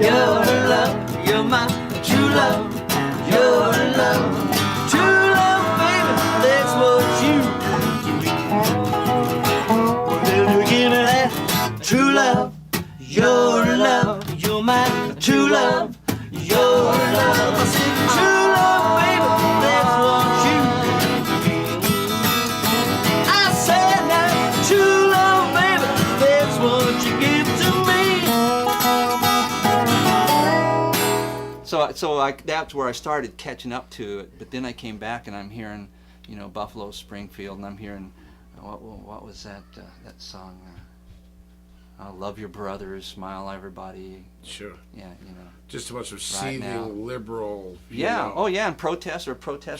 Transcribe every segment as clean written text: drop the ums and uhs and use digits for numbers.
your love, you're my true love, your love, true love, baby, that's what you do. Well, you give me that true love, your love, you're my true love, your love. I said, true love, baby, that's what you do. I said that true love, baby, that's what you give to me. So that's where I started catching up to it. But then I came back and I'm hearing, you know, Buffalo Springfield, and I'm hearing what was that song? Love Your Brothers, Smile Everybody. Sure. Yeah, you know. Just a bunch of Right seething Now. liberal. Yeah. Oh, yeah, and protests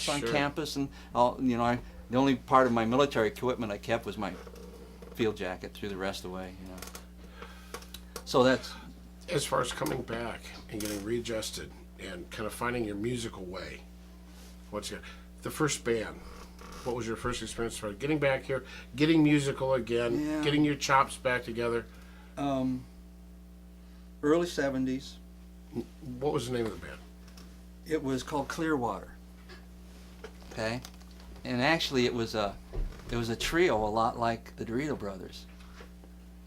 on Sure. campus, and all. You know, the only part of my military equipment I kept was my field jacket. Threw the rest away. You know. So that's. As far as coming back and getting readjusted and kind of finding your musical way, the first band? What was your first experience for getting back here, getting musical again, Yeah. getting your chops back together? Early 70s. What was the name of the band? It was called Clearwater. Okay, and actually it was a trio, a lot like the Dorito Brothers.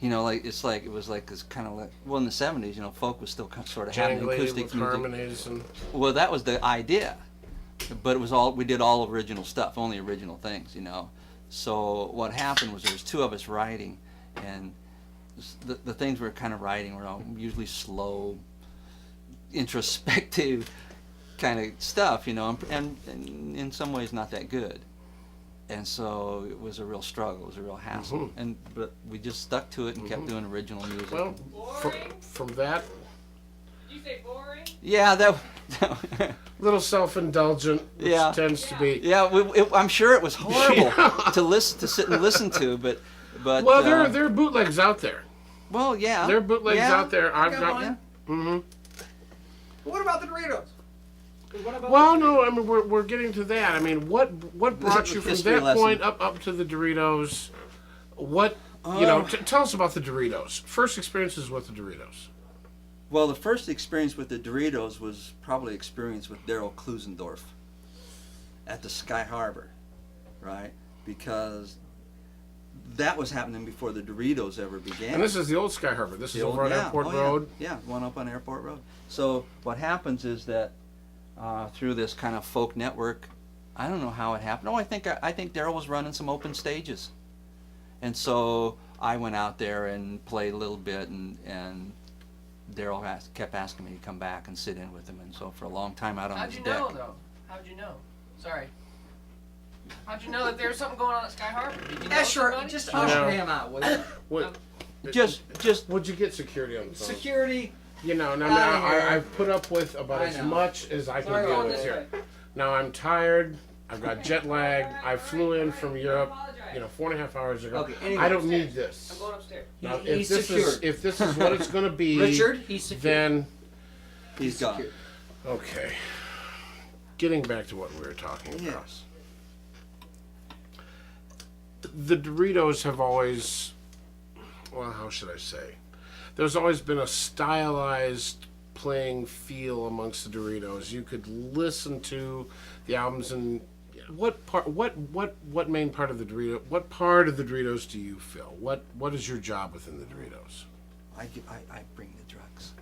You know, it was like this kind of like, well, in the 70s, you know, folk was still sort of having Jangly acoustic with music. harmonies and. Well, that was the idea, but it was we did all original stuff, only original things, you know. So what happened was there was two of us writing, and the things we were kind of writing were all usually slow, introspective kind of stuff, you know, and in some ways not that good. And so it was a real struggle, it was a real hassle. Mm-hmm. But we just stuck to it and kept doing original music. Well, from that. Did you say boring? Yeah, that Little self-indulgent, which Yeah. tends to be. yeah, I'm sure it was horrible to sit and listen to, but Well, there are bootlegs out there. well, yeah, There are bootlegs yeah. out there. I've got got. one. Mm-hmm. But what about the Doritos? What about Well, the no, I mean we're getting to that. I mean, what brought you from History that lesson. point up to the Doritos? What tell us about the Doritos. First experiences with the Doritos. Well, the first experience with the Doritos was probably experience with Darryl Klusendorf at the Sky Harbor, right? Because that was happening before the Doritos ever began. And this is the old Sky Harbor. This is The over on Airport Road. Yeah, one up on Airport Road. So what happens is that through this kind of folk network, I don't know how it happened. Oh, I think Darryl was running some open stages, and so I went out there and played a little bit, and Darryl kept asking me to come back and sit in with him, and so for a long time out on How'd his you deck. know, though? How'd you know? Sorry. How'd you know that there was something going on at Sky Harbor? Did you know somebody? Just No. usher him out, will you? What? Just Would you get security on the phone? Security. You know, now Outta here. I've put up with about I as know. much as I can Sorry, deal Going with this here. way. Now I'm tired. I've got jet lag. I flew in from Europe, Apologize. 4.5 hours ago. Okay, anyway. I don't need I'm this. going upstairs. Now, He's if secured. this is what it's going to be, Richard, he's secured. then he's gone. secured. okay. Getting back to what we were talking about. Yes. The Doritos have always, well, how should I say? There's always been a stylized playing feel amongst the Doritos. You could listen to the albums and what main part of the Dorito? What part of the Doritos do you fill? What is your job within the Doritos? I bring the drugs.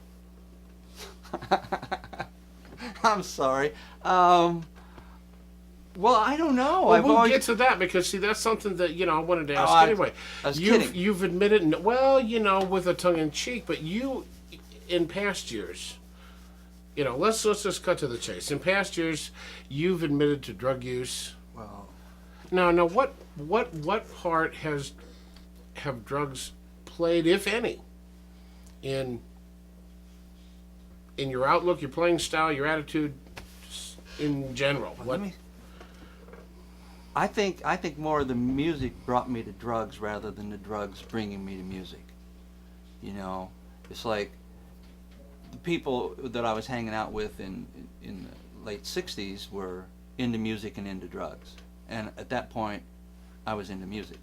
I'm sorry. Well, I don't know. Well, I've we'll always get to that because see that's something that I wanted to ask I anyway. was kidding. You've admitted with a tongue in cheek, but you in past years, let's just cut to the chase. In past years, you've admitted to drug use. well, Now, what part have drugs played, if any, in your outlook, your playing style, your attitude, in general? I think more of the music brought me to drugs rather than the drugs bringing me to music. It's like the people that I was hanging out with in the late 60s were into music and into drugs. And at that point, I was into music.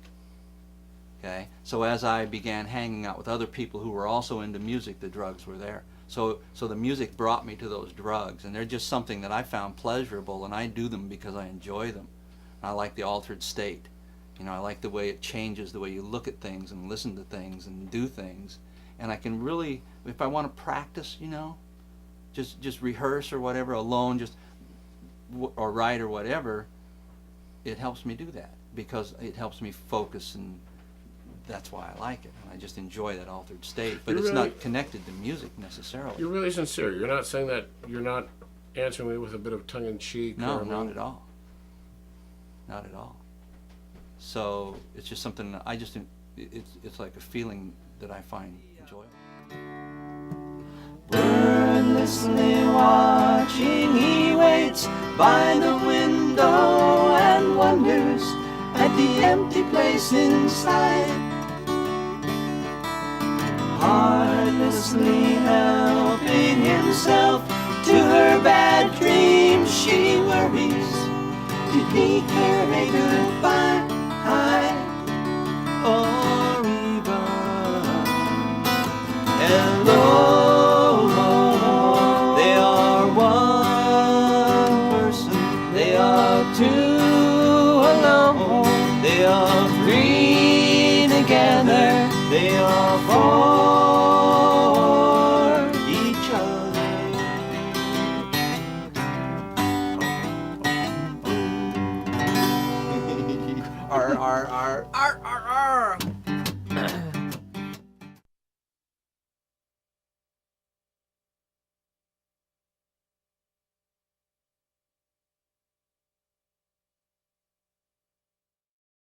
Okay? So as I began hanging out with other people who were also into music, the drugs were there. So the music brought me to those drugs, and they're just something that I found pleasurable, and I do them because I enjoy them. I like the altered state. You know, I like the way it changes the way you look at things and listen to things and do things. And I can really, if I want to practice, you know, just rehearse or whatever alone, or write or whatever, it helps me do that because it helps me focus, and that's why I like it. And I just enjoy that altered state. But You're it's really- not connected to music necessarily. You're really sincere. You're not saying that. You're not answering me with a bit of tongue in cheek. No, not at all. Not at all. So it's just something that it's like a feeling that I find enjoyable. Wordlessly watching, he waits by the window and wonders at the empty place inside. Heartlessly helping himself to her bad dreams, she worries. Did he carry goodbye? Or even hello? They are one person, they are two alone, they are three together, they are for each other. R.